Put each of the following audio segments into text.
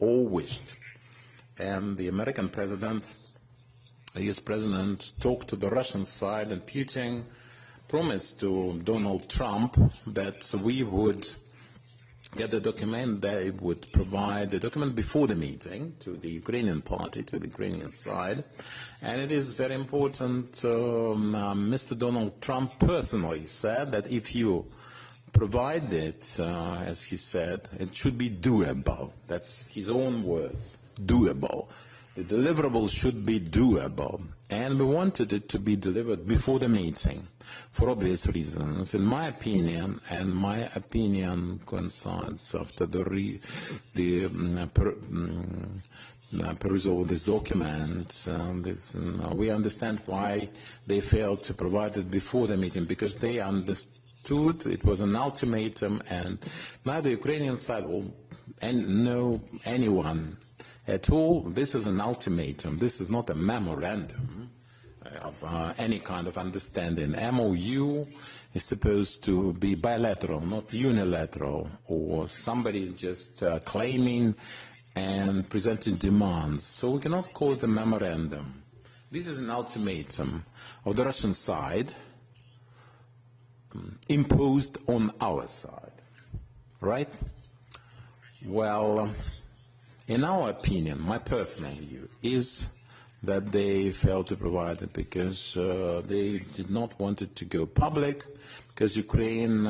all wished. And the American president, the US president, talked to the Russian side, and Putin promised to Donald Trump that we would get the document, they would provide the document before the meeting to the Ukrainian party, to the Ukrainian side. And it is very important, Mr. Donald Trump personally said that if you provide it, as he said, it should be doable. That's his own words, doable. The deliverable should be doable. And we wanted it to be delivered before the meeting, for obvious reasons. In my opinion, and my opinion coincides after the perusal of this document, we understand why they failed to provide it before the meeting, because they understood it was an ultimatum, and neither the Ukrainian side or anyone at all. This is an ultimatum. This is not a memorandum of any kind of understanding. MOU is supposed to be bilateral, not unilateral, or somebody just claiming and presenting demands. So we cannot call it a memorandum. This is an ultimatum of the Russian side imposed on our side, right? Well, in our opinion, my personal view is that they failed to provide it because they did not want it to go public, because Ukraine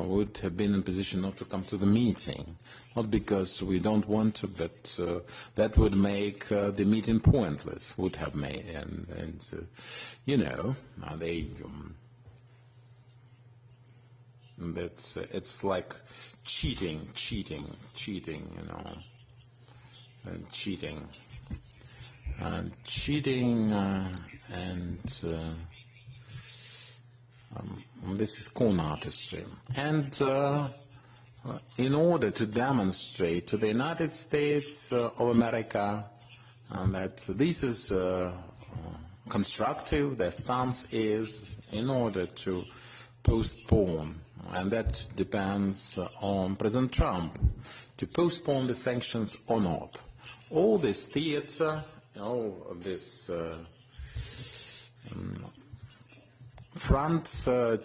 would have been in a position not to come to the meeting, not because we don't want to, but that would make the meeting pointless, would have made, and you know, they, it's like cheating, you know. And cheating, this is con artistry. And in order to demonstrate to the United States of America that this is constructive, their stance is in order to postpone, and that depends on President Trump, to postpone the sanctions or not. All this theater, all this front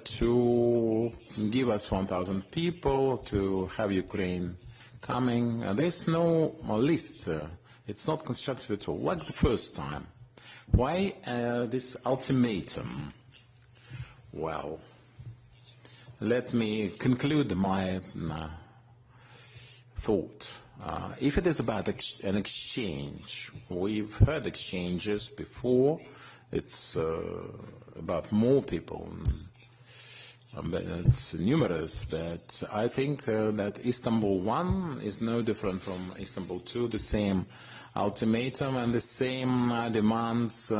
to give us 1,000 people, to have Ukraine coming, there's no list. It's not constructive at all, like the first time. Why this ultimatum? Well, let me conclude my thought. If it is about an exchange, we've heard exchanges before. It's about more people. It's numerous, but I think that Istanbul 1 is no different from Istanbul 2, the same ultimatum and the same demands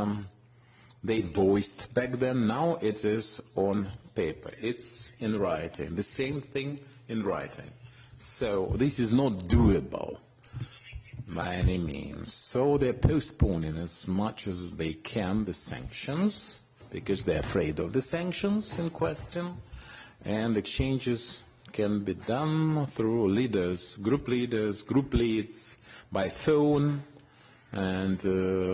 they voiced back then. Now it is on paper. It's in writing. The same thing in writing. So this is not doable by any means. So they're postponing as much as they can the sanctions, because they're afraid of the sanctions in question, and exchanges can be done through leaders, group leads, by phone, and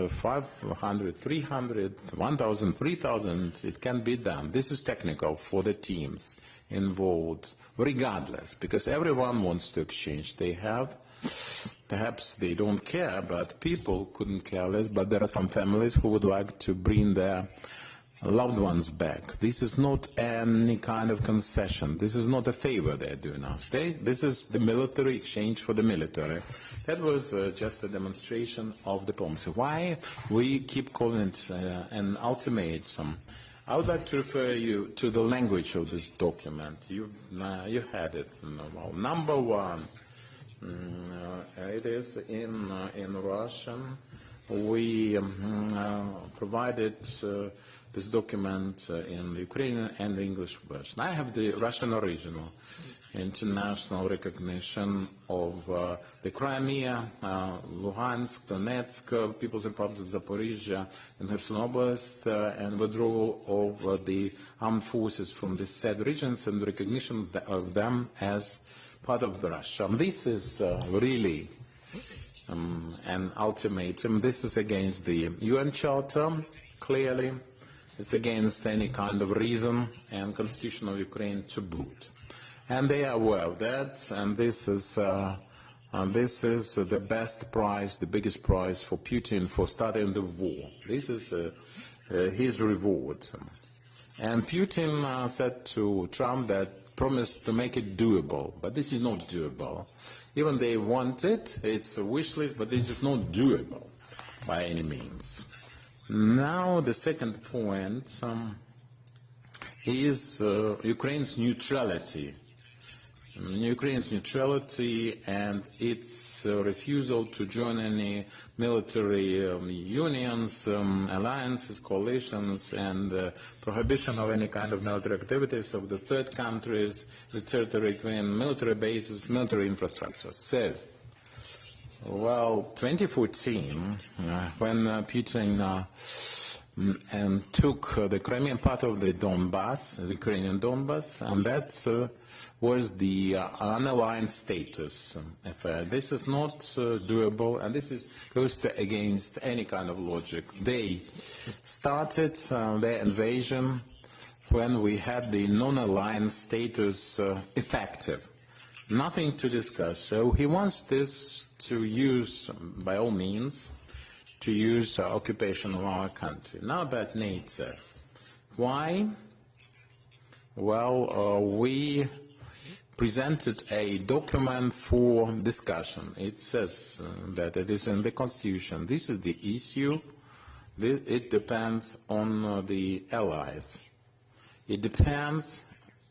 500, 300, 1,000, 3,000, it can be done. This is technical for the teams involved, regardless, because everyone wants to exchange. They have, perhaps they don't care, but people couldn't care less, but there are some families who would like to bring their loved ones back. This is not any kind of concession. This is not a favor they're doing us. This is the military exchange for the military. That was just a demonstration of diplomacy. Why we keep calling it an ultimatum? I would like to refer you to the language of this document. You had it. Well, number one, it is in Russian. We provided this document in the Ukrainian and the English version. I have the Russian original. International recognition of the Crimea, Luhansk, Donetsk, People's Republic of Zaporizhia, and Kherson Oblast, and withdrawal of the armed forces from the said regions and recognition of them as part of the Russia. This is really an ultimatum. This is against the UN Charter, clearly. It's against any kind of reason and constitution of Ukraine to boot. And they are aware of that, and this is the best prize, the biggest prize for Putin for starting the war. This is his reward. And Putin said to Trump that promised to make it doable, but this is not doable. Even they want it, it's a wish list, but this is not doable by any means. Now the second point is Ukraine's neutrality. Ukraine's neutrality and its refusal to join any military unions, alliances, coalitions, and prohibition of any kind of military activities of the third countries, the territory between military bases, military infrastructure. So, well, 2014, when Putin took the Crimean part of the Donbass, the Ukrainian Donbass, and that was the unaligned status affair. This is not doable, and this goes against any kind of logic. They started their invasion when we had the non-aligned status effective. Nothing to discuss. So he wants this to use, by all means, to use occupation of our country. Now about NATO. Why? Well, we presented a document for discussion. It says that it is in the Constitution. This is the issue. It depends on the allies. It depends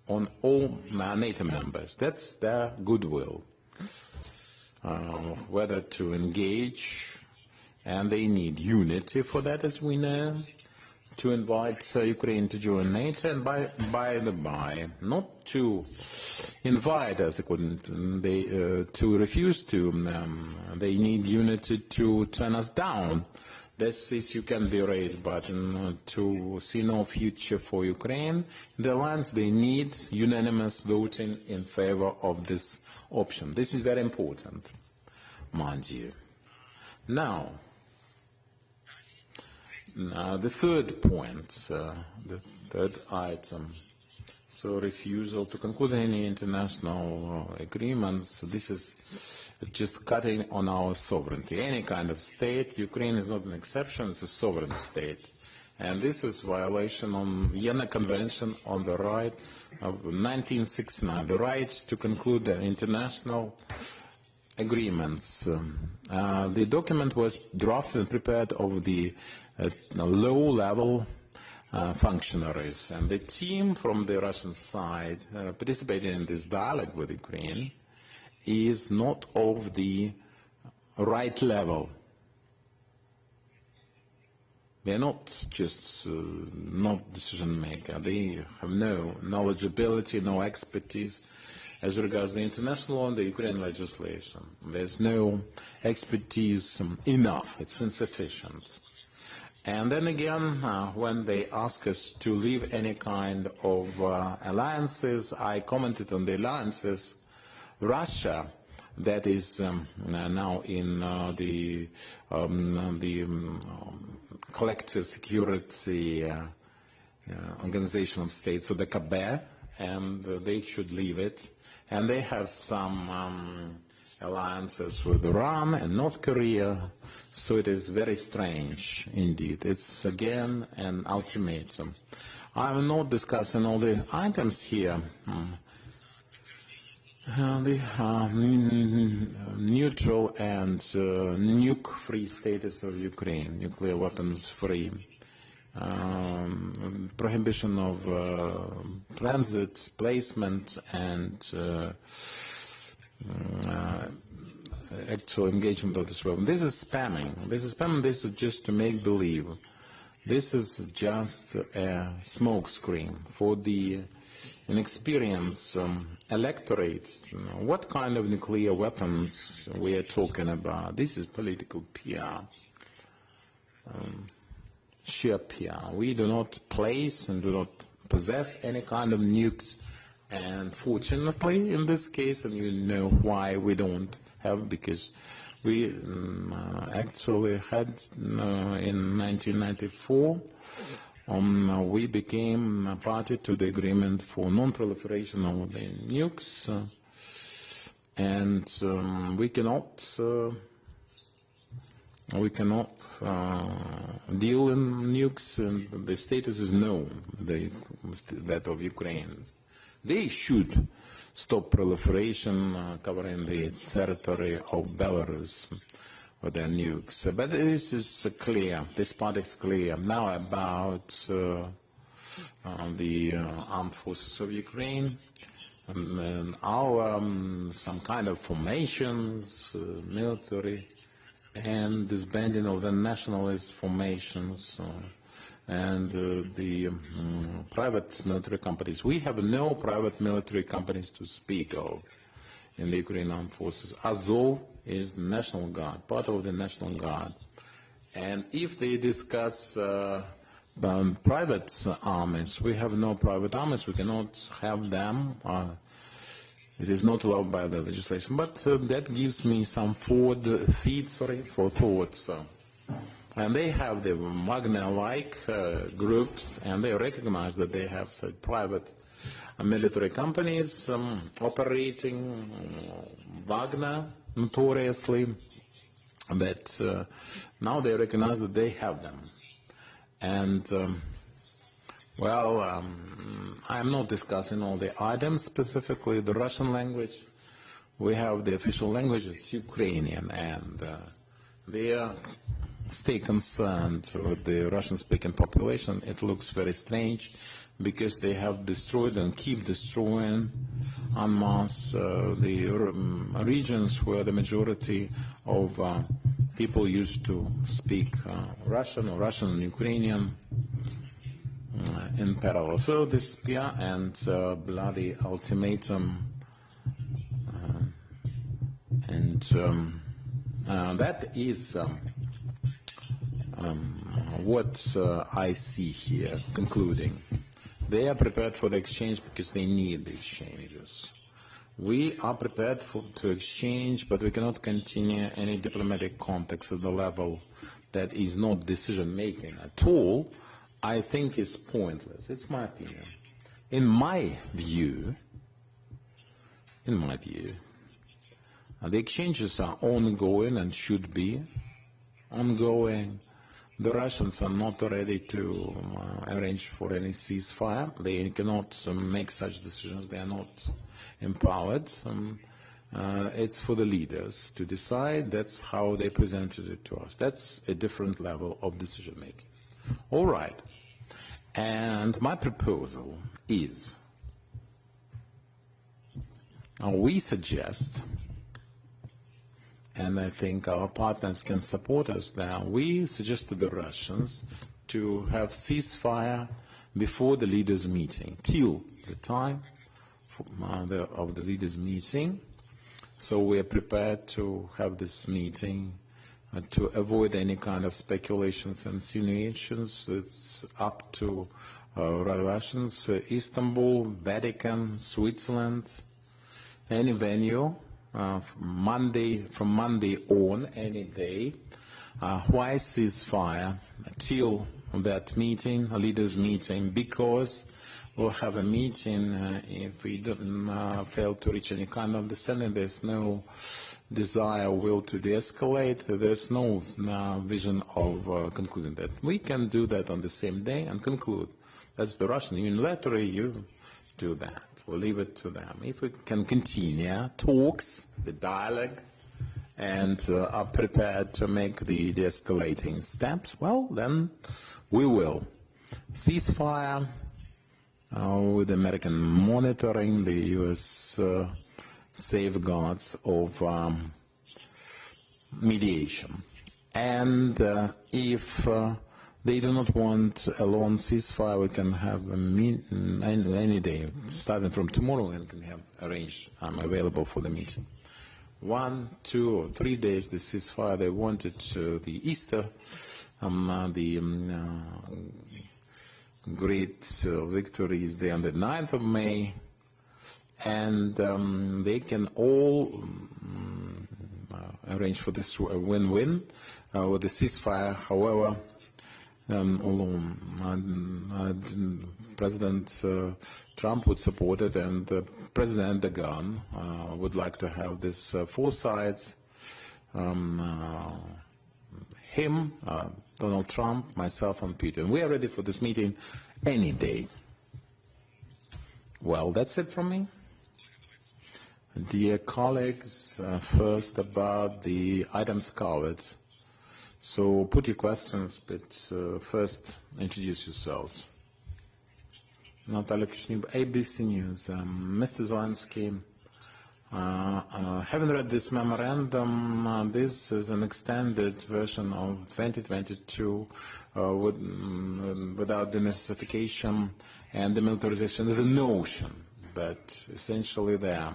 on all NATO members. That's their goodwill, whether to engage, and they need unity for that, as we know, to invite Ukraine to join NATO, and by the by, not to invite us, to refuse to, they need unity to turn us down. This issue can be raised, but to see no future for Ukraine, the alliance, they need unanimous voting in favor of this option. This is very important, mind you. Now, the third point, the third item, so refusal to conclude any international agreements. This is just cutting on our sovereignty. Any kind of state, Ukraine is not an exception, it's a sovereign state. And this is violation on Vienna Convention on the right of 1969, the right to conclude the international agreements. The document was drafted and prepared of the low-level functionaries, and the team from the Russian side participating in this dialogue with Ukraine is not of the right level. They are not just not decision maker. They have no knowledgeability, no expertise as regards the international law and the Ukrainian legislation. There's no expertise enough. It's insufficient. And then again, when they ask us to leave any kind of alliances, I commented on the alliances. Russia, that is now in the collective security organization of states, so the KAB, and they should leave it. And they have some alliances with Iran and North Korea, so it is very strange indeed. It's again an ultimatum. I'm not discussing all the items here. The neutral and nuke-free status of Ukraine, nuclear weapons-free, prohibition of transit, placement, and actual engagement of this weapon. This is spamming. This is spamming. This is just to make believe. This is just a smokescreen for the inexperienced electorate. What kind of nuclear weapons we are talking about? This is political PR. Sheer PR. We do not place and do not possess any kind of nukes. And fortunately, in this case, and you know why we don't have, because We actually had in 1994, we became a party to the agreement for non-proliferation of the nukes, and we cannot deal in nukes, and the status is known, that of Ukrainians. They should stop proliferation covering the territory of Belarus with their nukes. But this is clear, this part is clear. Now about the armed forces of Ukraine, and our some kind of formations, military, and disbanding of the nationalist formations, and the private military companies. We have no private military companies to speak of in the Ukrainian armed forces. Azov is the National Guard, part of the National Guard. And if they discuss private armies, we have no private armies, we cannot have them. It is not allowed by the legislation, but that gives me some for thoughts. And they have the Wagner-like groups, and they recognize that they have such private military companies operating Wagner notoriously, but now they recognize that they have them. And I'm not discussing all the items, specifically the Russian language. We have the official language, it's Ukrainian, and they stay concerned with the Russian-speaking population. It looks very strange because they have destroyed and keep destroying en masse the regions where the majority of people used to speak Russian or Russian and Ukrainian in parallel. So this and bloody ultimatum, and that is what I see here, concluding. They are prepared for the exchange because they need the exchanges. We are prepared to exchange, but we cannot continue any diplomatic contacts at the level that is not decision-making at all. I think is pointless. It's my opinion. In my view, the exchanges are ongoing and should be ongoing. The Russians are not ready to arrange for any ceasefire. They cannot make such decisions. They are not empowered. It's for the leaders to decide. That's how they presented it to us. That's a different level of decision-making. All right. And my proposal is, we suggest, and I think our partners can support us there, we suggest to the Russians to have ceasefire before the leaders' meeting, till the time of the leaders' meeting. So we are prepared to have this meeting to avoid any kind of speculations and insinuations. It's up to Russians, Istanbul, Vatican, Switzerland, any venue, from Monday on, any day. Why ceasefire till that meeting, a leaders' meeting? Because we'll have a meeting if we don't fail to reach any kind of understanding. There's no desire, will to de-escalate. There's no vision of concluding that. We can do that on the same day and conclude. That's the Russian unilaterally. You do that. We'll leave it to them. If we can continue talks, the dialogue, and are prepared to make the de-escalating steps, well, then we will. Ceasefire with American monitoring, the U.S. Safeguards of mediation. And if they do not want a long ceasefire, we can have a meeting any day, starting from tomorrow, and can have arranged. I'm available for the meeting. 1, 2, or 3 days, the ceasefire they wanted the Easter, great victory is there on the 9th of May, and they can all arrange for this win-win with the ceasefire. However, President Trump would support it, and President Erdogan would like to have this four sides, him, Donald Trump, myself, and Putin. We are ready for this meeting any day. Well, that's it from me. Dear colleagues, first about the items covered. So put your questions, but first introduce yourselves. Natalia Kushniba, ABC News. Mr. Zelensky, having read this memorandum, this is an extended version of 2022 without denazification and demilitarization. There's a notion, but essentially there.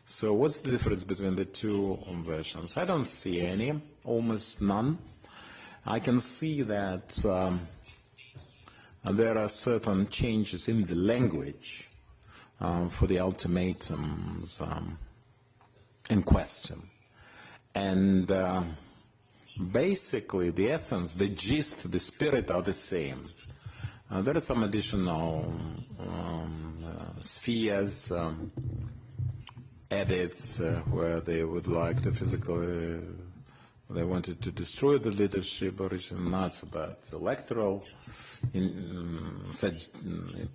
So what's the difference between the two versions? I don't see any, almost none. I can see that there are certain changes in the language for the ultimatums in question. And basically the essence, the gist, the spirit are the same. There are some additional spheres, edits where they would like to physically, they wanted to destroy the leadership originally. Now it's about electoral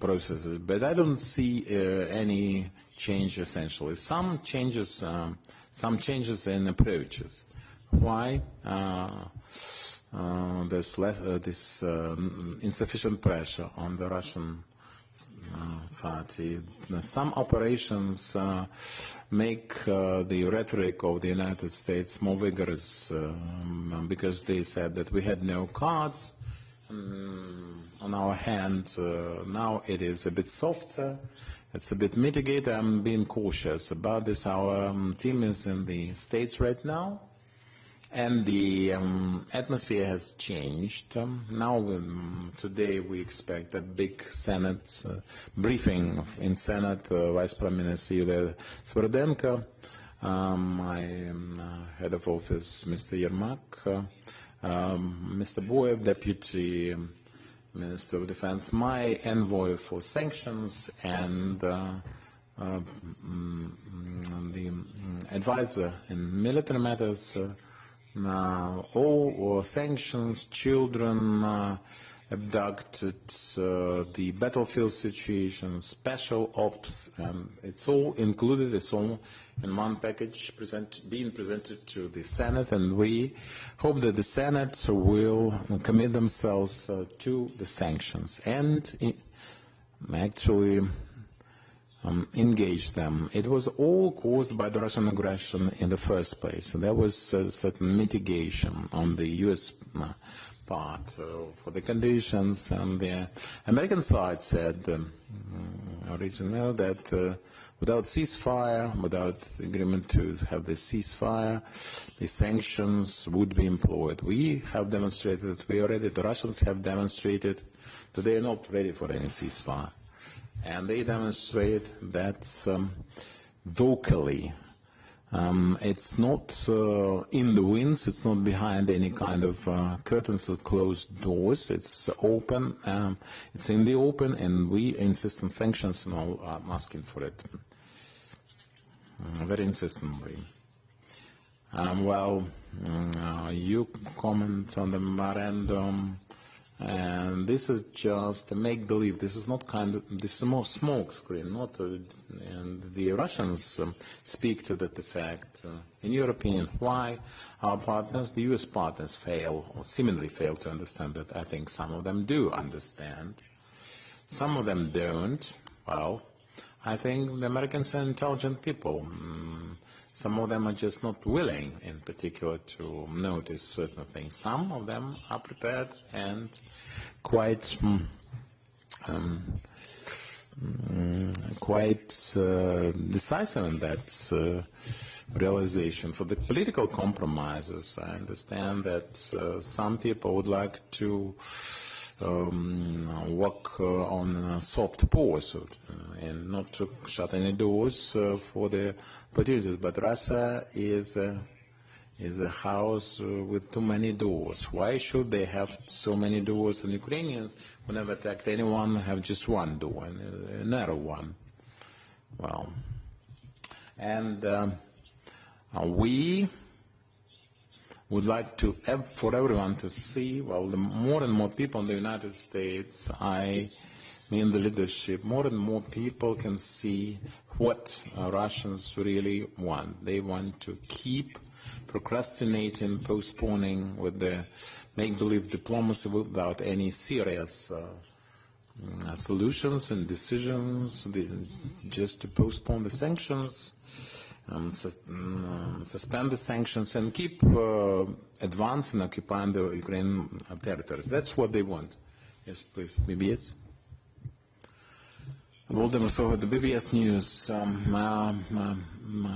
processes, but I don't see any change essentially. Some changes in approaches. Why? There's less, insufficient pressure on the Russian party. Some operations make the rhetoric of the United States more vigorous because they said that we had no cards on our hand. Now it is a bit softer. It's a bit mitigated. I'm being cautious about this. Our team is in the States right now. And the atmosphere has changed. Now, today we expect a big Senate briefing in Senate. Vice Prime Minister Yulia Sviridenko, my head of office, Mr. Yermak, Mr. Boyev, Deputy Minister of Defense, my envoy for sanctions, and the advisor in military matters. All sanctions, children abducted, the battlefield situation, special ops, it's all included, it's all in one package being presented to the Senate, and we hope that the Senate will commit themselves to the sanctions and actually engage them. It was all caused by the Russian aggression in the first place. There was certain mitigation on the U.S. part for the conditions, and the American side said originally that without ceasefire, without agreement to have the ceasefire, the sanctions would be employed. We have demonstrated that we are ready. The Russians have demonstrated that they are not ready for any ceasefire. And they demonstrate that vocally. It's not in the winds, it's not behind any kind of curtains or closed doors. It's open, it's in the open, and we insist on sanctions, and all are asking for it very insistently. You comment on the memorandum. And this is just a make-believe. This is not this is more smoke screen, not. And the Russians speak to that effect. In your opinion, why our partners, the U.S. partners, fail or seemingly fail to understand that? I think some of them do understand. Some of them don't. Well, I think the Americans are intelligent people. Some of them are just not willing, in particular, to notice certain things. Some of them are prepared and quite decisive in that realization. For the political compromises, I understand that some people would like to work on a soft pause and not to shut any doors for the opportunities. But Russia is is a house with too many doors. Why should they have so many doors? And Ukrainians, who never attacked anyone, have just one door, a narrow one. Well, and we would like to for everyone to see, well, the more and more people in the United States, I mean the leadership, more and more people can see what Russians really want. They want to keep procrastinating, postponing with the make-believe diplomacy without any serious solutions and decisions, just to postpone the sanctions, suspend the sanctions, and keep advancing, occupying the Ukrainian territories. That's what they want. Yes, please. BBS. Volodymyr, so the BBS News.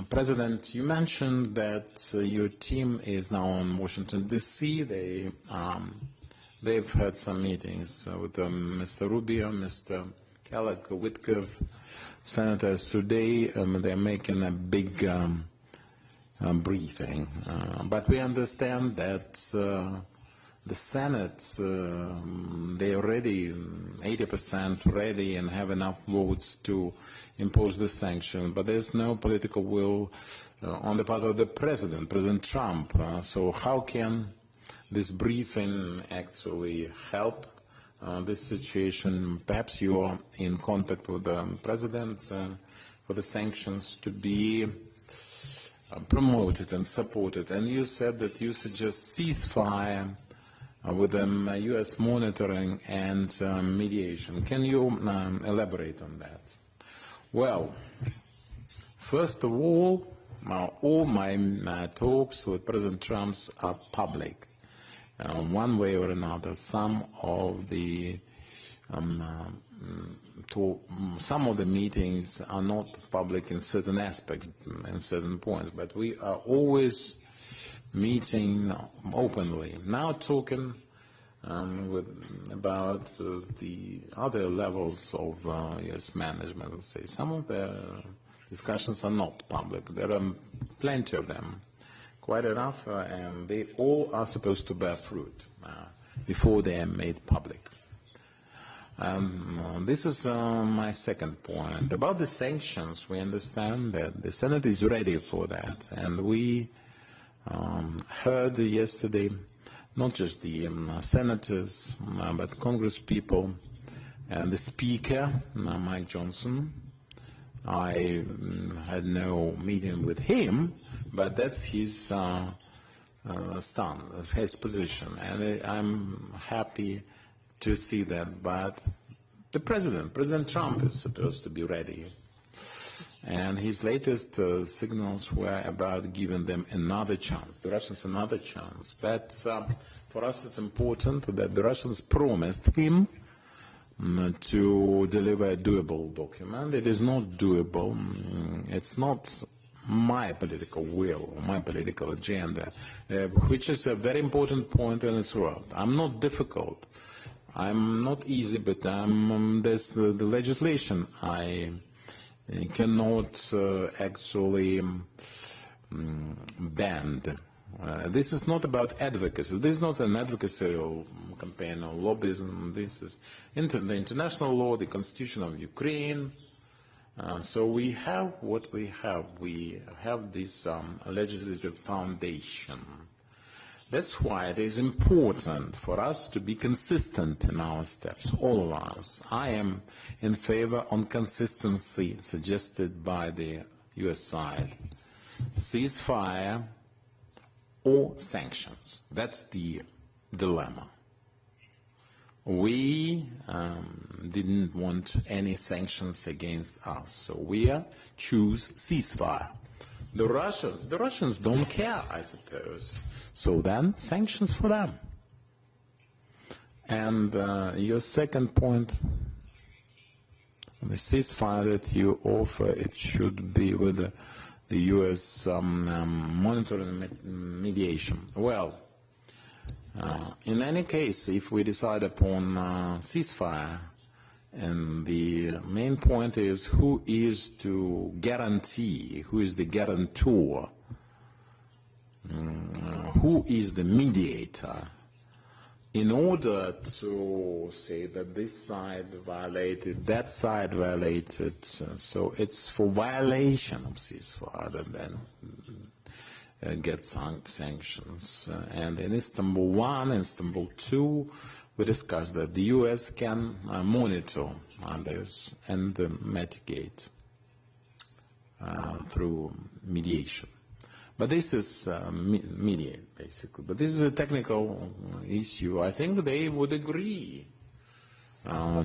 President, you mentioned that your team is now in Washington, D.C. They've had some meetings with Mr. Rubio, Mr. Kellogg, Witkoff, senators today. They're making a big briefing. But we understand that the Senate, they're already 80% ready and have enough votes to impose the sanction, but there's no political will on the part of the President Trump. So how can this briefing actually help this situation? Perhaps you are in contact with the President for the sanctions to be promoted and supported. And you said that you suggest ceasefire with the U.S. monitoring and mediation. Can you elaborate on that? Well, first of all my talks with President Trump are public. One way or another, some of the meetings are not public in certain aspects and certain points, but we are always meeting openly. Now talking about the other levels of U.S. management, let's say. Some of the discussions are not public. There are plenty of them, quite enough, and they all are supposed to bear fruit before they are made public. This is my second point. About the sanctions, we understand that the Senate is ready for that, and we heard yesterday not just the senators, but Congress people, and the Speaker, Mike Johnson. I had no meeting with him, but that's his stance, his position, and I'm happy to see that. But the President Trump is supposed to be ready. And his latest signals were about giving them another chance, the Russians another chance. But for us it's important that the Russians promised him to deliver a doable document. It is not doable. It's not my political will, my political agenda, which is a very important point in its world. I'm not difficult. I'm not easy, but there's the legislation I cannot actually bend. This is not about advocacy. This is not an advocacy campaign or lobbyism. This is the international law, the Constitution of Ukraine. So we have what we have. We have this legislative foundation. That's why it is important for us to be consistent in our steps, all of us. I am in favor on consistency suggested by the U.S. side. Ceasefire or sanctions. That's the dilemma. We didn't want any sanctions against us, so we choose ceasefire. The Russians don't care, I suppose. So then, sanctions for them. And your second point, the ceasefire that you offer, it should be with the U.S. monitoring and mediation. Well, in any case, if we decide upon ceasefire, and the main point is who is to guarantee, who is the guarantor who is the mediator in order to say that this side violated, that side violated. So it's for violation of ceasefire and then get sanctions. And in Istanbul 1, Istanbul 2, we discussed that the US can monitor this and mitigate through mediation. But this is mediate, basically. But this is a technical issue. I think they would agree.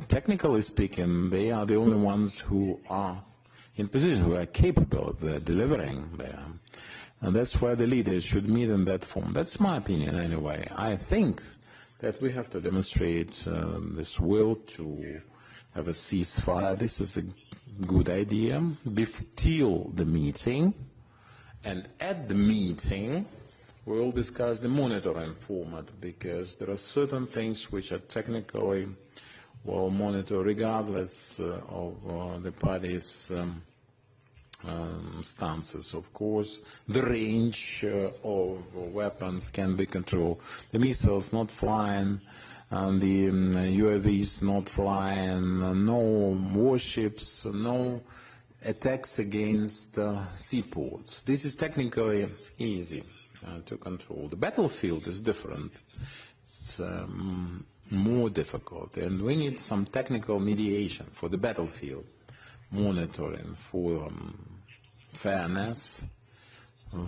Technically speaking, they are the only ones who are in position, who are capable of delivering there. And that's why the leaders should meet in that form. That's my opinion, anyway. I think that we have to demonstrate this will to have a ceasefire. This is a good idea. Till the meeting. And at the meeting, we will discuss the monitoring format, because there are certain things which are technically well monitored regardless of the parties' stances. Of course, the range of weapons can be controlled. The missiles not flying, and the UAVs not flying, no warships, no attacks against seaports. This is technically easy to control. The battlefield is different. It's more difficult, and we need some technical mediation for the battlefield, monitoring for fairness,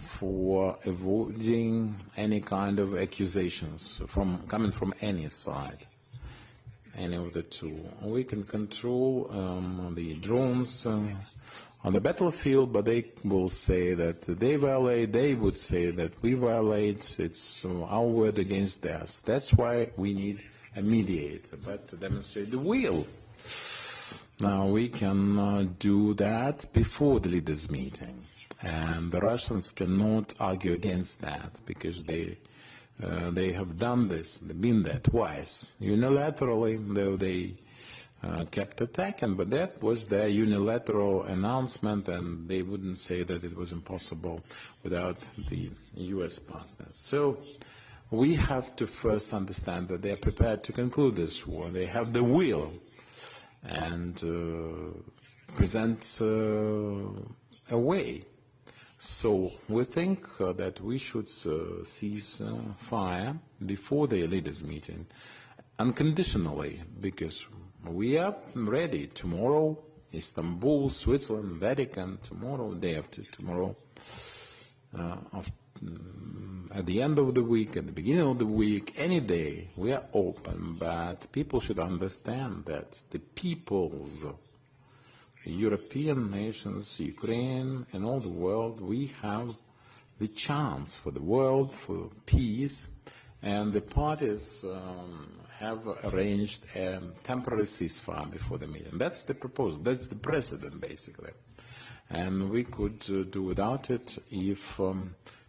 for avoiding any kind of accusations coming from any side. Any of the two. We can control the drones on the battlefield, but they will say that they violate, they would say that we violate, it's our word against theirs. That's why we need a mediator, but to demonstrate the will. Now we can do that before the leaders' meeting, and the Russians cannot argue against that, because they have done this, they've been there twice, unilaterally, though they kept attacking, but that was their unilateral announcement, and they wouldn't say that it was impossible without the US partners. So we have to first understand that they are prepared to conclude this war. They have the will, and present a way. So we think that we should cease fire before the leaders' meeting, unconditionally, because we are ready. Tomorrow, Istanbul, Switzerland, Vatican, tomorrow, day after tomorrow, at the end of the week, at the beginning of the week, any day, we are open, but people should understand that the peoples, the European nations, Ukraine, and all the world, we have the chance for the world, for peace, and the parties have arranged a temporary ceasefire before the meeting. That's the proposal. That's the precedent, basically. And we could do without it if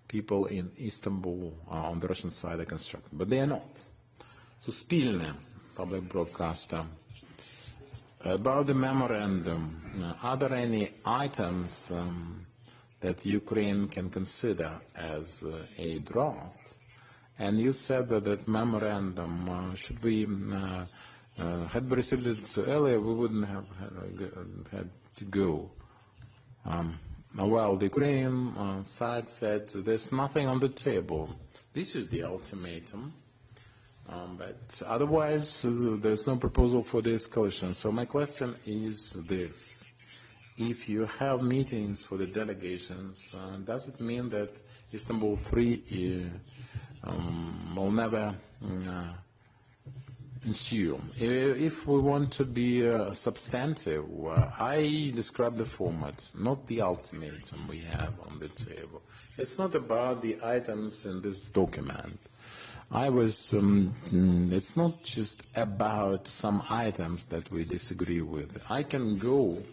people in Istanbul on the Russian side are constructed. But they are not. So, Spilne, public broadcaster, about the memorandum, are there any items that Ukraine can consider as a draft? And you said that that memorandum should be, had we received it earlier, we wouldn't have had to go. Well, the Ukrainian side said there's nothing on the table. This is the ultimatum. But otherwise, there's no proposal for the escalation. So my question is this. If you have meetings for the delegations, does it mean that Istanbul 3 will never ensue? If we want to be substantive, I describe the format, not the ultimatum we have on the table. It's not about the items in this document. It's not just about some items that we disagree with. I can go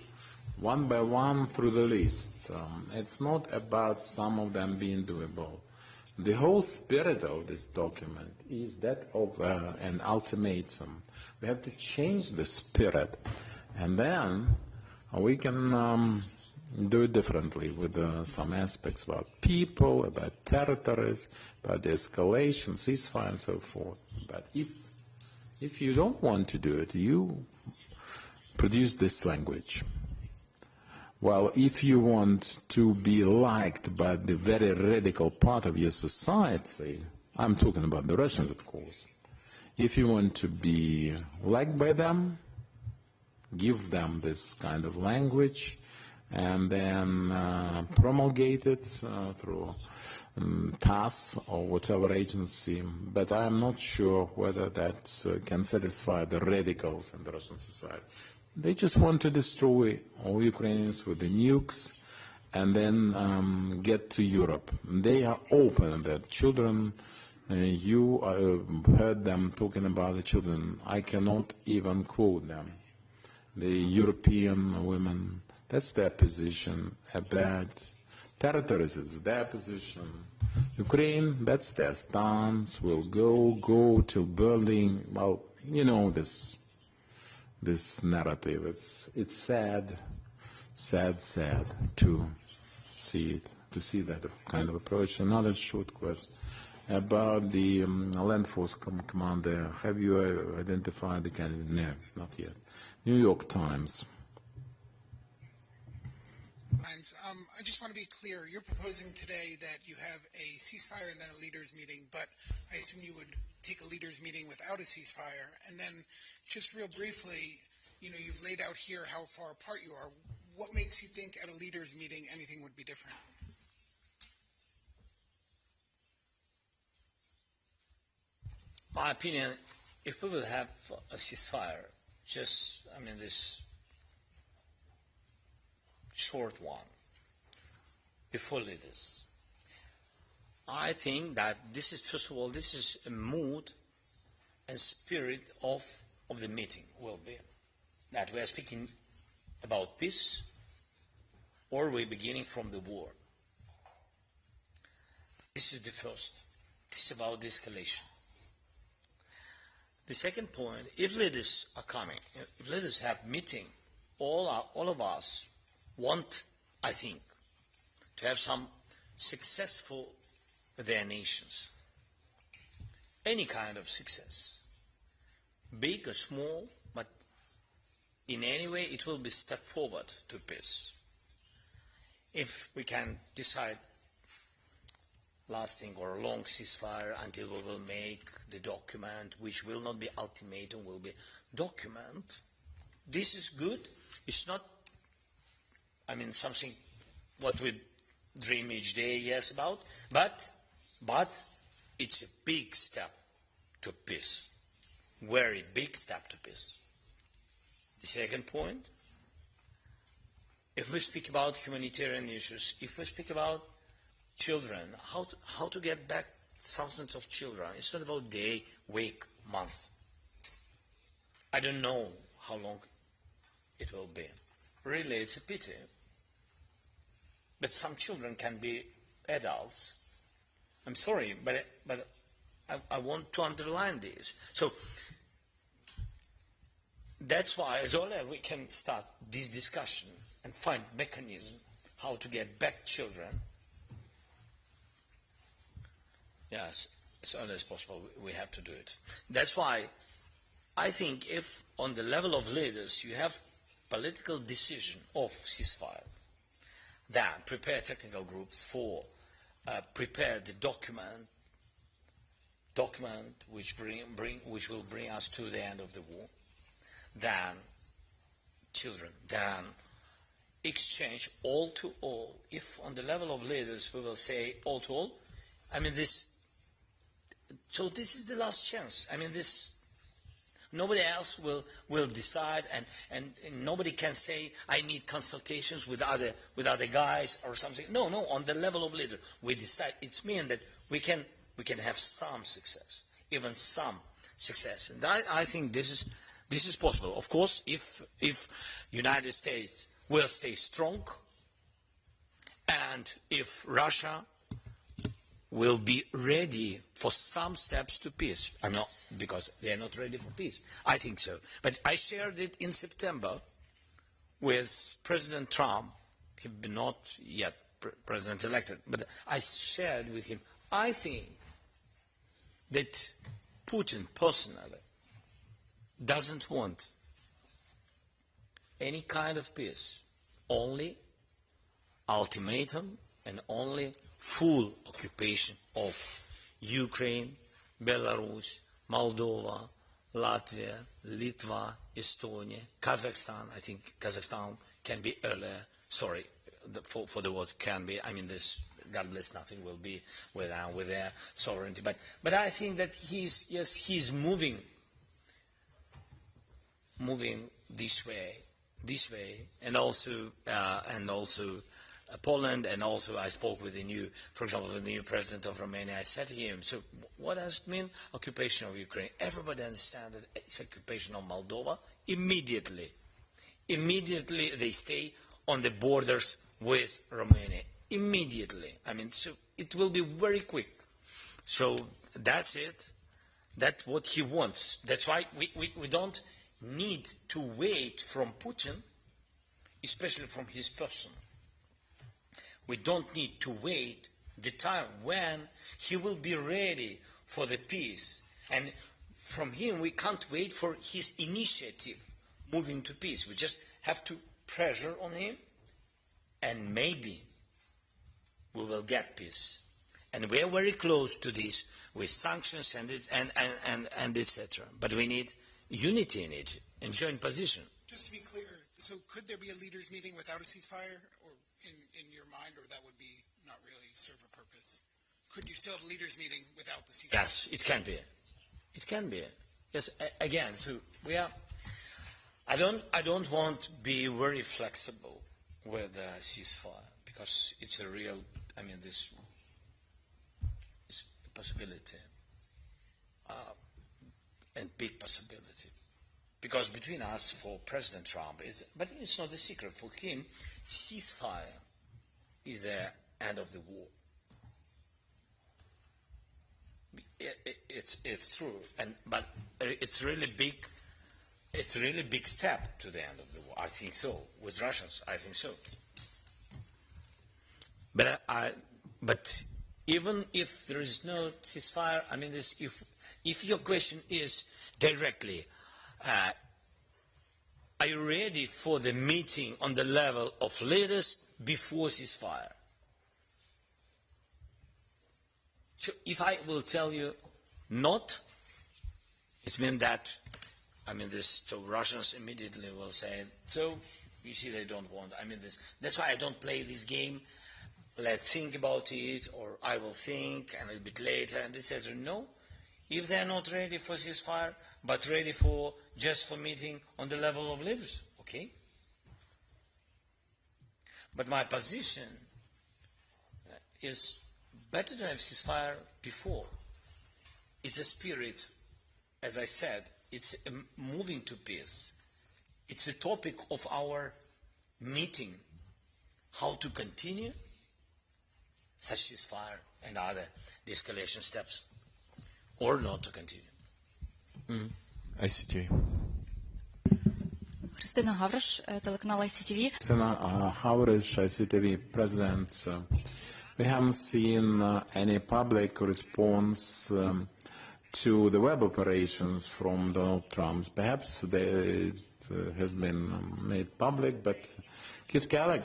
one by one through the list. It's not about some of them being doable. The whole spirit of this document is that of an ultimatum. We have to change the spirit, and then we can do it differently with some aspects about people, about territories, about the escalation, ceasefire, and so forth. But if you don't want to do it, you produce this language. Well, if you want to be liked by the very radical part of your society, I'm talking about the Russians, of course. If you want to be liked by them, give them this kind of language, and then promulgate it through TASS or whatever agency. But I'm not sure whether that can satisfy the radicals in the Russian society. They just want to destroy all Ukrainians with the nukes and then get to Europe. They are open, that children, you heard them talking about the children. I cannot even quote them. The European women, that's their position. About territories, it's their position. Ukraine, that's their stance. Will go till Berlin. Well, you know this narrative. It's sad to see it, to see that kind of approach. Another short question about the land force commander. Have you identified the candidate? No, not yet. New York Times. Thanks. I just want to be clear. You're proposing today that you have a ceasefire and then a leaders meeting, but I assume you would take a leaders meeting without a ceasefire. And then, just real briefly, you've laid out here how far apart you are. What makes you think at a leaders meeting anything would be different? My opinion, if we will have a ceasefire, this short one, before leaders, I think that this is, first of all, this is a mood and spirit of the meeting will be that we are speaking about peace or we're beginning from the war. This is the first. This is about the escalation. The second point, if leaders are coming, if leaders have meeting, all of us want, I think, to have some successful their nations. Any kind of success, big or small, but in any way it will be a step forward to peace. If we can decide lasting or a long ceasefire until we will make the document, which will not be ultimatum, will be document, this is good. It's not, something what we dream each day, yes, about, but it's a big step to peace, very big step to peace. The second point, if we speak about humanitarian issues, if we speak about children, how to get back thousands of children, it's not about day, week, month. I don't know how long it will be. Really, it's a pity. But some children can be adults. I'm sorry, but I want to underline this. So that's why, as early as we can start this discussion and find mechanism how to get back children, yes, as early as possible, we have to do it. That's why I think if on the level of leaders you have political decision of ceasefire, then prepare technical groups for prepare the document which will bring us to the end of the war. Then children, then exchange all to all. If on the level of leaders we will say all to all, so this is the last chance. Nobody else will decide, and nobody can say I need consultations with other guys or something. No, on the level of leader we decide. It's mean that we can have some success, even some success, and I think this is possible. Of course, if United States will stay strong, and if Russia will be ready for some steps to peace. I'm not, because they are not ready for peace. I think so. But I shared it in September with President Trump. He's not yet president-elected, but I shared with him, I think that Putin personally doesn't want any kind of peace, only ultimatum and only full occupation of Ukraine, Belarus, Moldova, Latvia, Litva, Estonia, Kazakhstan. I think Kazakhstan can be earlier. Sorry for the word can be. I mean, this, God bless, nothing will be with their sovereignty. But I think that he's moving this way, and also Poland, and also I spoke with for example, the new president of Romania. I said to him, so what does it mean, occupation of Ukraine? Everybody understands that it's occupation of Moldova. Immediately they stay on the borders with Romania. Immediately. I mean, so it will be very quick. So that's it. That's what he wants. That's why we don't need to wait from Putin, especially from his person. We don't need to wait the time when he will be ready for the peace. And from him, we can't wait for his initiative moving to peace. We just have to pressure on him, and maybe we will get peace. And we are very close to this with sanctions and etc. But we need unity in it and joint position. Just to be clear, so could there be a leaders' meeting without a ceasefire, or in your mind, or that would be not really serve a purpose? Could you still have a leaders' meeting without the ceasefire? Yes, it can be. It can be. Yes, again, so we are. I don't want to be very flexible with the ceasefire, because it's a real. I mean, this is a possibility, and big possibility. Because between us, for President Trump, but it's not a secret for him, ceasefire is the end of the war. It's true, but it's really big. It's a really big step to the end of the war. I think so. With Russians, I think so. But even if there is no ceasefire, I mean, if your question is directly, are you ready for the meeting on the level of leaders before ceasefire? So if I will tell you not, it means that, I mean, so Russians immediately will say, so you see they don't want, I mean, that's why I don't play this game, let's think about it, or I will think, and a little bit later, and etc. No, if they're not ready for ceasefire, but ready just for meeting on the level of leaders, okay? But my position is better to have ceasefire before. It's a spirit, as I said, it's moving to peace. It's a topic of our meeting, how to continue such ceasefire and other de-escalation steps, or not to continue. ICTV. Христина Гавриш, телеканал ICTV. Christina Havrish, ICTV President. We haven't seen any public response to the web operations from Donald Trump. Perhaps it has been made public, but Keith Kellogg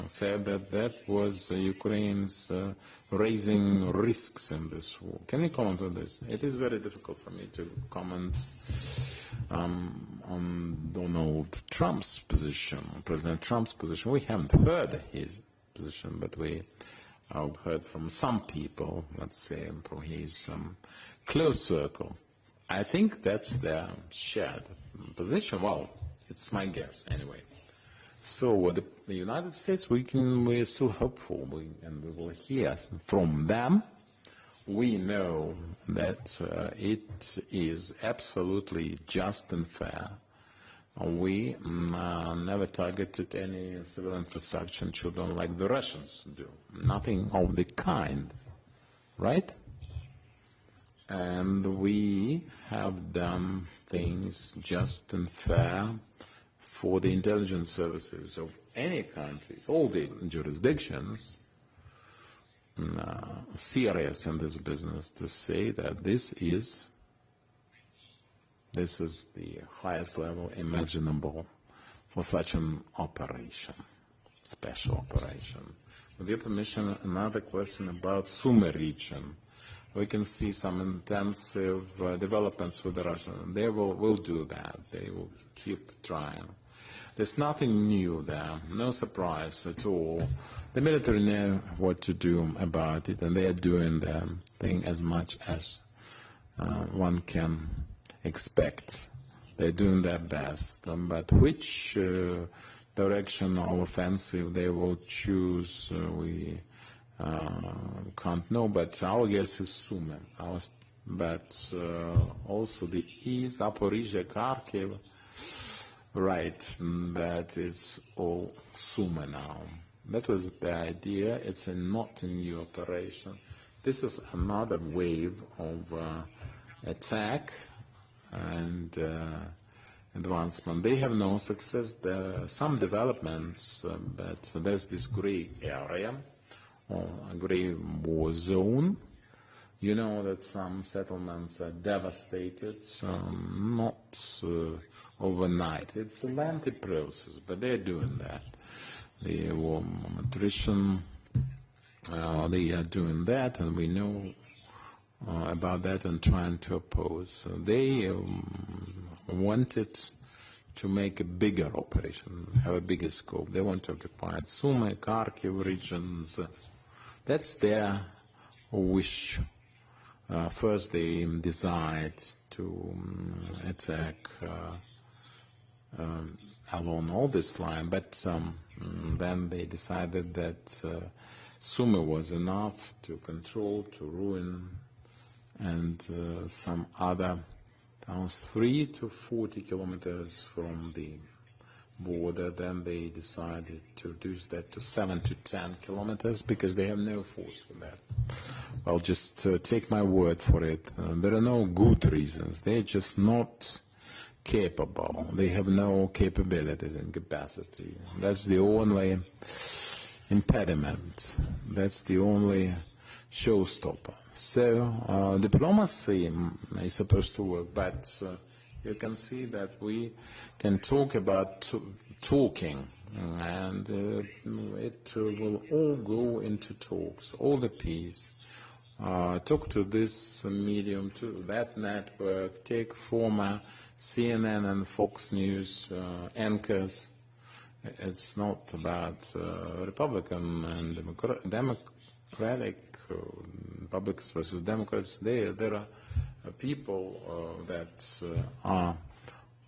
said that was Ukraine's raising risks in this war. Can you comment on this? It is very difficult for me to comment on Donald Trump's position, President Trump's position. We haven't heard his position, but we have heard from some people, let's say, from his close circle. I think that's their shared position. Well, it's my guess anyway. So the United States, we're still hopeful, and we will hear from them. We know that it is absolutely just and fair. We never targeted any civil infrastructure and children like the Russians do. Nothing of the kind, right? And we have done things just and fair for the intelligence services of any countries, all the jurisdictions, serious in this business to say that this is the highest level imaginable for such an operation, special operation. With your permission, another question about Sumy region. We can see some intensive developments with the Russians. They will do that. They will keep trying. There's nothing new there, no surprise at all. The military know what to do about it, and they are doing their thing as much as one can expect. They're doing their best, but which direction or offensive they will choose, we can't know. But our guess is Sumy. But also the east, Zaporizhzhia, Kharkiv, right, that it's all Sumy now. That was the idea. It's not a new operation. This is another wave of attack and advancement. They have no success. There are some developments, but there's this gray area, or a gray war zone. You know that some settlements are devastated, not overnight. It's a lengthy process, but they're doing that. The war attrition, they are doing that, and we know about that and trying to oppose. So they wanted to make a bigger operation, have a bigger scope. They want to occupy Sumy, Kharkiv regions. That's their wish. First, they decide to attack along all this line, but then they decided that Sumy was enough to control, to ruin, and some other towns 3 to 40 kilometers from the border. Then they decided to reduce that to 7 to 10 kilometers because they have no force for that. Well, just take my word for it. There are no good reasons. They're just not capable. They have no capabilities and capacity. That's the only impediment. That's the only showstopper. So diplomacy is supposed to work, but you can see that we can talk about talking, and it will all go into talks, all the peace. Talk to this medium, to that network, take former CNN and Fox News anchors. It's not about Republican and Democratic, Republicans versus Democrats. There are people that are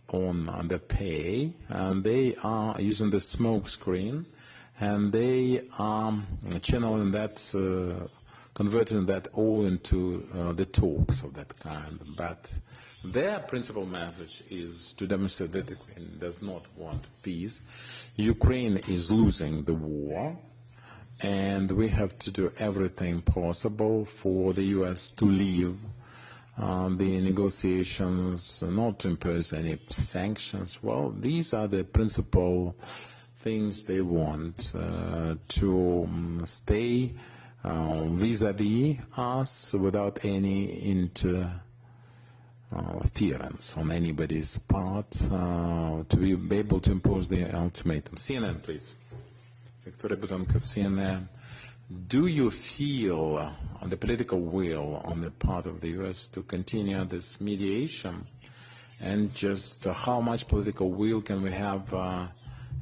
on the pay, and they are using the smoke screen, and they are channeling that, converting that all into the talks of that kind. But their principal message is to demonstrate that Ukraine does not want peace. Ukraine is losing the war, and we have to do everything possible for the U.S. to leave the negotiations, not to impose any sanctions. Well, these are the principal things they want, to stay vis-à-vis us without any interference on anybody's part, to be able to impose the ultimatum. CNN, please. Victoria Butonka, CNN. Do you feel the political will on the part of the U.S. to continue this mediation? And just how much political will can we have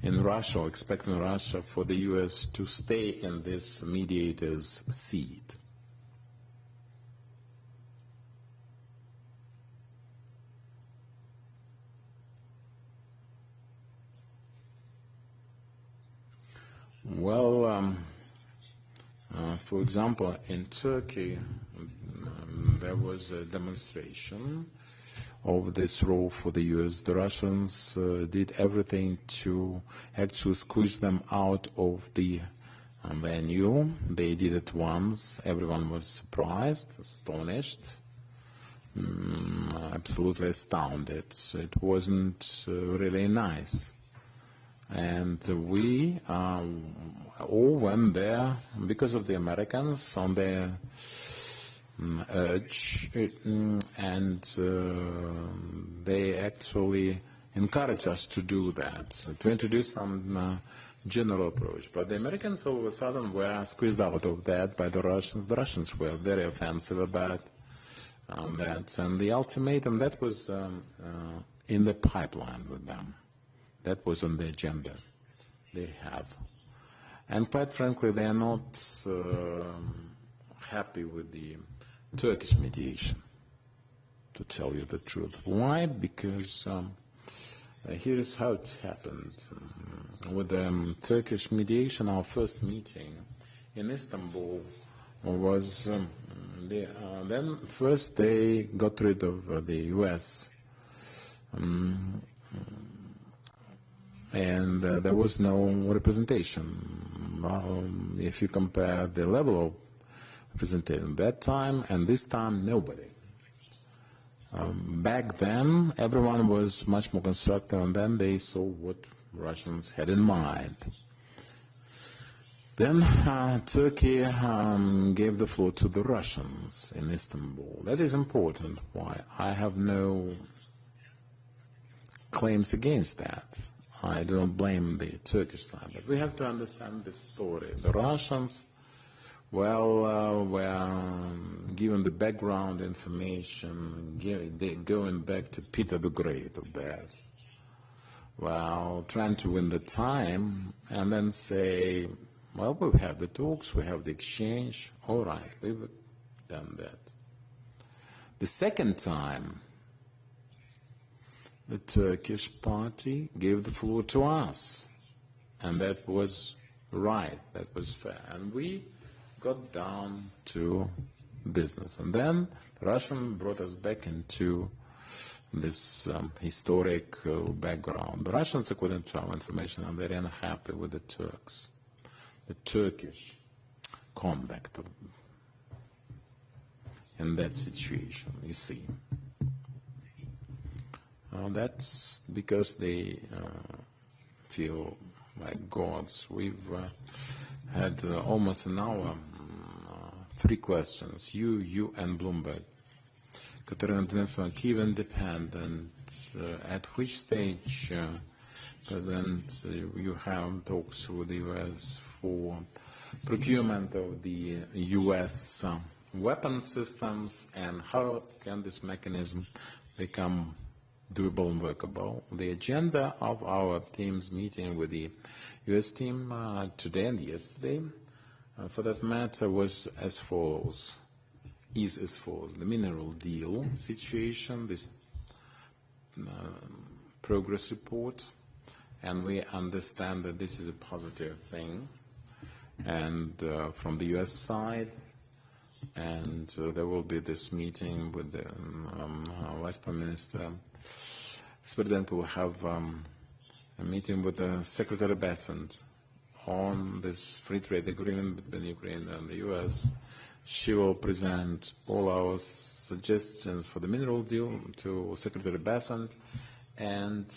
in Russia, or expect in Russia, for the U.S. to stay in this mediator's seat? Well, for example, in Turkey, there was a demonstration of this role for the U.S. The Russians did everything to actually squeeze them out of the venue. They did it once. Everyone was surprised, astonished, absolutely astounded. So it wasn't really nice. And we all went there because of the Americans on their urge, and they actually encouraged us to do that, to introduce some general approach. But the Americans all of a sudden were squeezed out of that by the Russians. The Russians were very offensive about that, and the ultimatum, that was in the pipeline with them. That was on the agenda they have. And quite frankly, they are not happy with the Turkish mediation, to tell you the truth. Why? Because here is how it happened. With the Turkish mediation, our first meeting in Istanbul was, then first they got rid of the US. And there was no representation. If you compare the level of representation that time and this time, nobody. Back then, everyone was much more constructive, and then they saw what Russians had in mind. Then Turkey gave the floor to the Russians in Istanbul. That is important. Why? I have no claims against that. I don't blame the Turkish side, but we have to understand the story. The Russians, well, were given the background information, going back to Peter the Great of theirs, well, trying to win the time, and then say, well, we have the talks, we have the exchange, all right, we've done that. The second time, the Turkish party gave the floor to us, and that was right, that was fair, and we got down to business. And then the Russian brought us back into this historic background. The Russians, according to our information, are very unhappy with the Turks, the Turkish conduct in that situation, you see. That's because they feel like gods. We've had almost an hour, 3 questions, you and Bloomberg. Katerina Denisova, Kyiv independent, at which stage, President, you have talks with the US for procurement of the US weapon systems, and how can this mechanism become doable and workable? The agenda of our team's meeting with the US team today and yesterday, for that matter, was as follows, is as follows. The mineral deal situation, this progress report, and we understand that this is a positive thing, and from the US side, and there will be this meeting with the Vice Prime Minister. Sverdenko will have a meeting with the Secretary Bessent on this free trade agreement between Ukraine and the US. She will present all our suggestions for the mineral deal to Secretary Bessent, and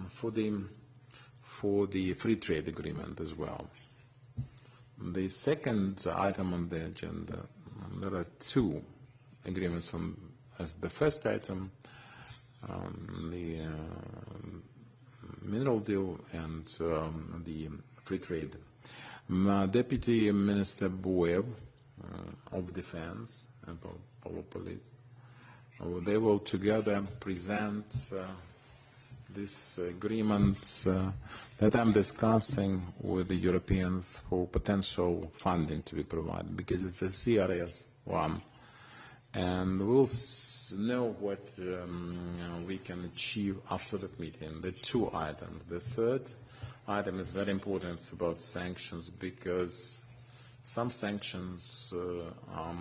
for the free trade agreement as well. The second item on the agenda, there are 2 agreements as the first item, the mineral deal and the free trade. Deputy Minister Boev of Defense and Police, they will together present this agreement that I'm discussing with the Europeans for potential funding to be provided, because it's a serious one. And we'll know what we can achieve after that meeting. The 2 items. The third item is very important. It's about sanctions, because some sanctions are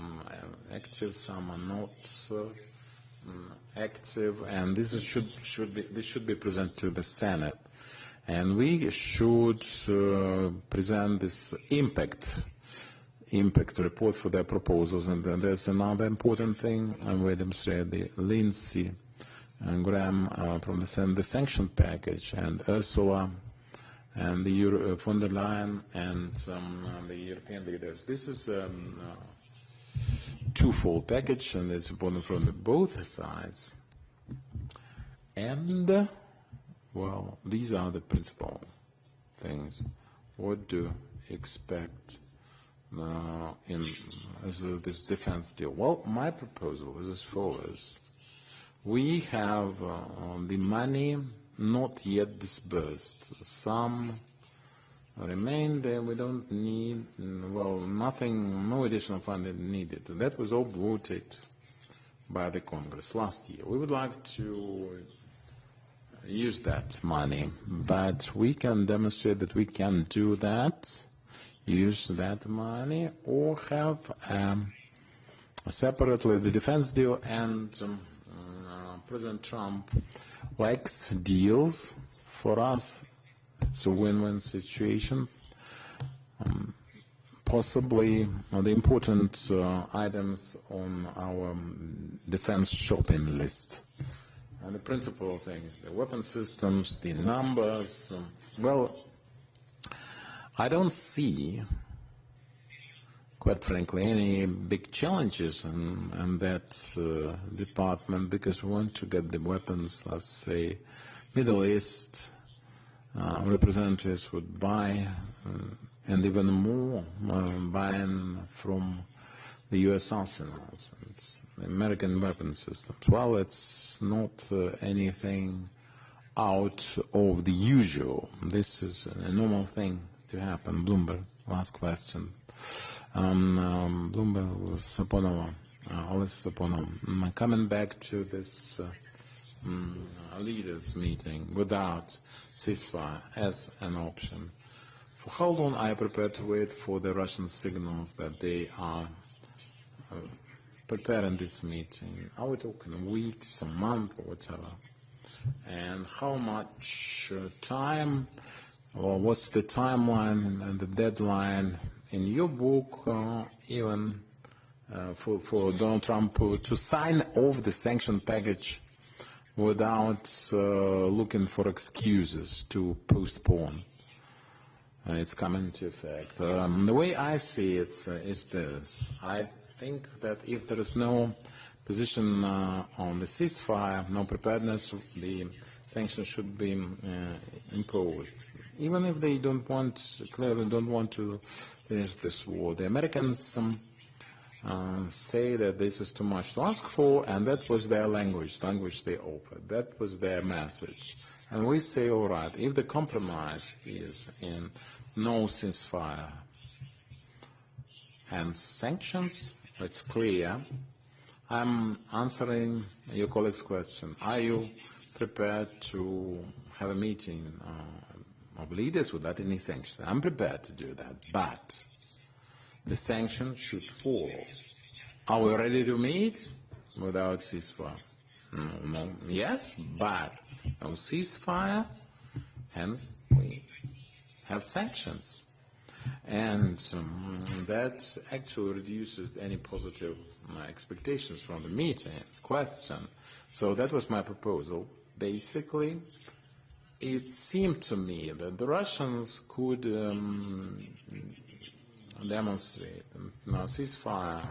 active, some are not active, and this should be presented to the Senate, and we should present this impact report for their proposals. And then there's another important thing, and we demonstrate the Lindsey and Graham from the Senate, the sanction package, and Ursula and the von der Leyen and the European leaders. This is a twofold package, and it's important from both sides. And, well, these are the principal things. What do you expect in this defense deal? Well, my proposal is as follows. We have the money not yet disbursed. Some remain there. We don't need, well, nothing, no additional funding needed. That was all voted by the Congress last year. We would like to use that money, but we can demonstrate that we can do that, use that money, or have separately the defense deal, and President Trump likes deals. For us, it's a win-win situation. Possibly the important items on our defense shopping list. And the principal things, the weapon systems, the numbers. Well, I don't see, quite frankly, any big challenges in that department, because we want to get the weapons, let's say, Middle East representatives would buy, and even more buying from the U.S. arsenals and the American weapon systems. Well, it's not anything out of the usual. This is a normal thing to happen. Bloomberg, last question. Bloomberg, Saponova, Oles Saponova, coming back to this leaders meeting without ceasefire as an option. For how long are you prepared to wait for the Russian signals that they are preparing this meeting? Are we talking weeks, a month, or whatever? And how much time, or what's the timeline and the deadline in your book, even for Donald Trump to sign off the sanction package without looking for excuses to postpone its coming into effect? The way I see it is this. I think that if there is no position on the ceasefire, no preparedness, the sanctions should be imposed. Even if they don't want, clearly don't want to finish this war. The Americans say that this is too much to ask for, and that was their language they offered. That was their message. And we say, all right, if the compromise is in no ceasefire and sanctions, it's clear. I'm answering your colleague's question. Are you prepared to have a meeting of leaders without any sanctions? I'm prepared to do that, but the sanctions should follow. Are we ready to meet without ceasefire? No. Yes, but no ceasefire, hence we have sanctions. And that actually reduces any positive expectations from the meeting, question. So that was my proposal. Basically, it seemed to me that the Russians could demonstrate now ceasefire.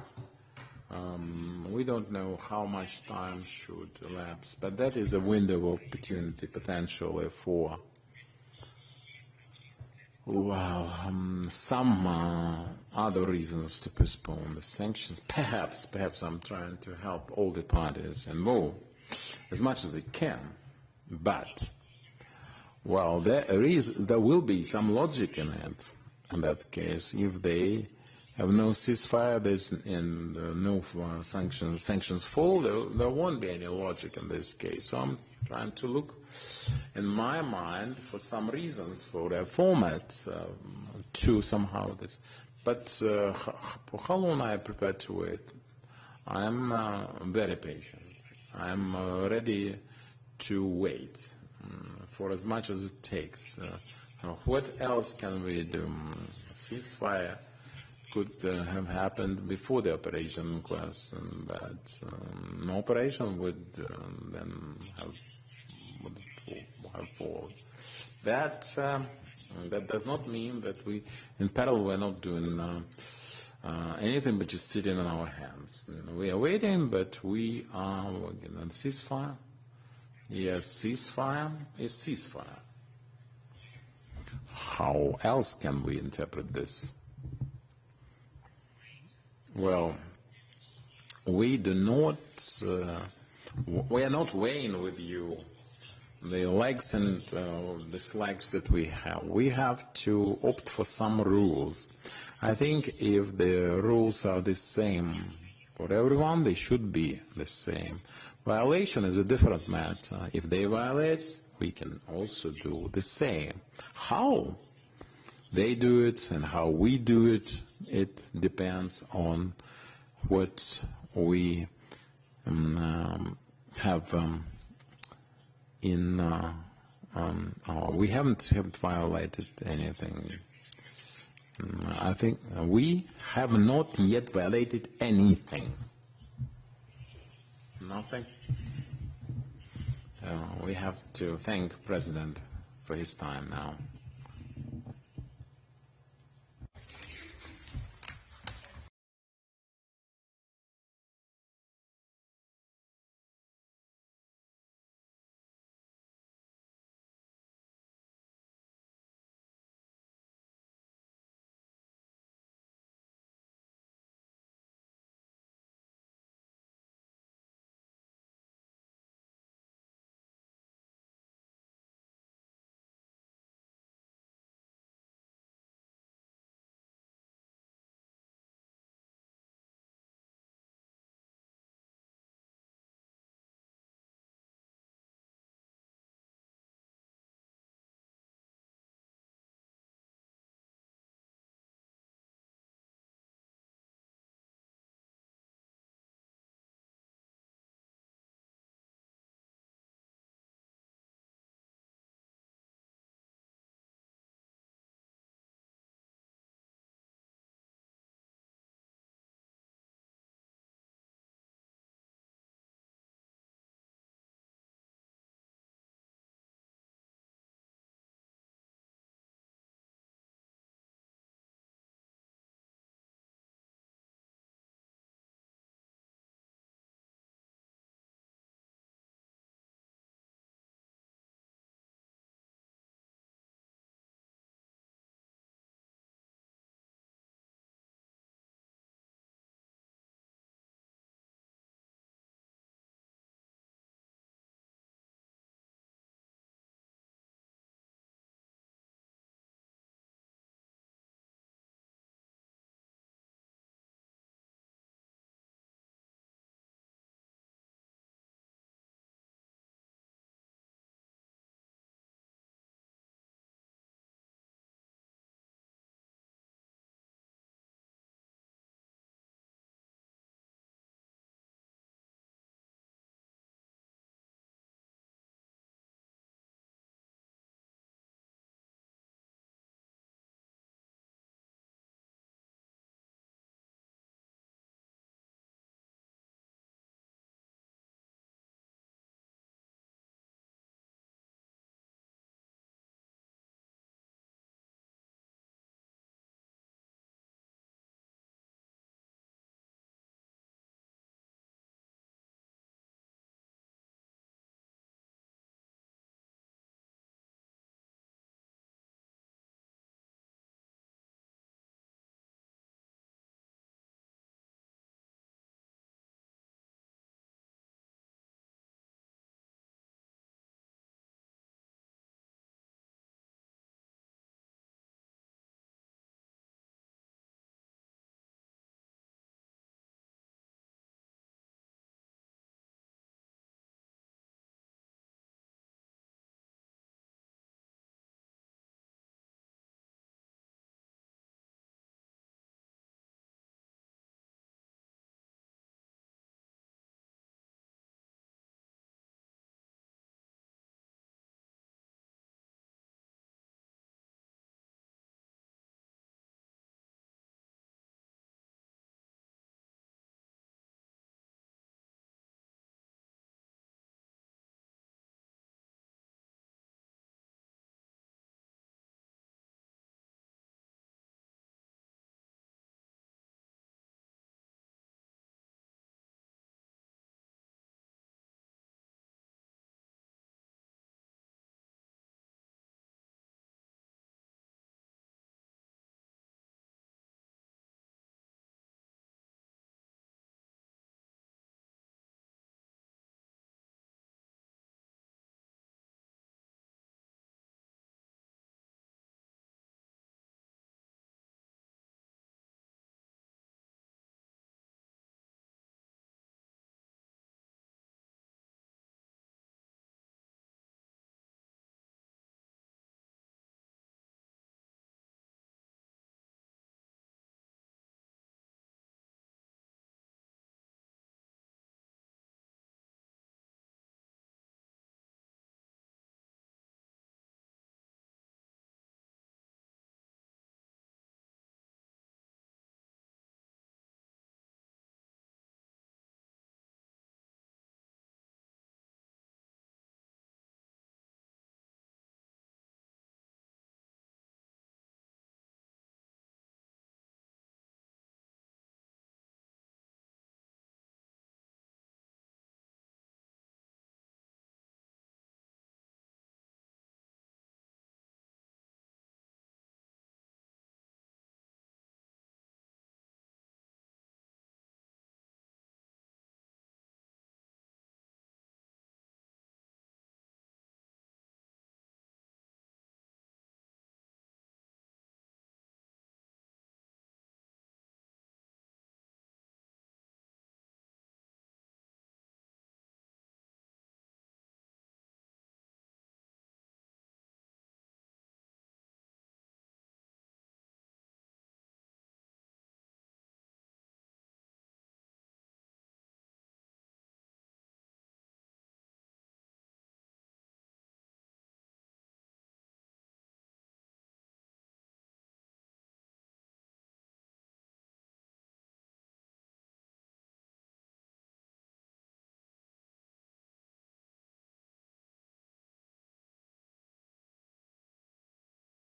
We don't know how much time should elapse, but that is a window of opportunity potentially for, well, some other reasons to postpone the sanctions. Perhaps I'm trying to help all the parties involved as much as they can, but, well, there will be some logic in it. In that case, if they have no ceasefire and no sanctions fall, there won't be any logic in this case. So I'm trying to look, in my mind, for some reasons for their format to somehow this. But for how long I am prepared to wait? I'm very patient. I'm ready to wait for as much as it takes. What else can we do? Ceasefire could have happened before the operation in question, but no operation would then have followed. That And that does not mean that we, in parallel, we're not doing anything but just sitting on our hands. We are waiting, but we are working on ceasefire. Yes, ceasefire is ceasefire. How else can we interpret this? Well, we do not, we are not weighing with you the legs and dislikes that we have. We have to opt for some rules. I think if the rules are the same for everyone, they should be the same. Violation is a different matter. If they violate, we can also do the same. How they do it and how we do it, it depends on what we have in we haven't violated anything. I think we have not yet violated anything. Nothing. We have to thank President for his time now.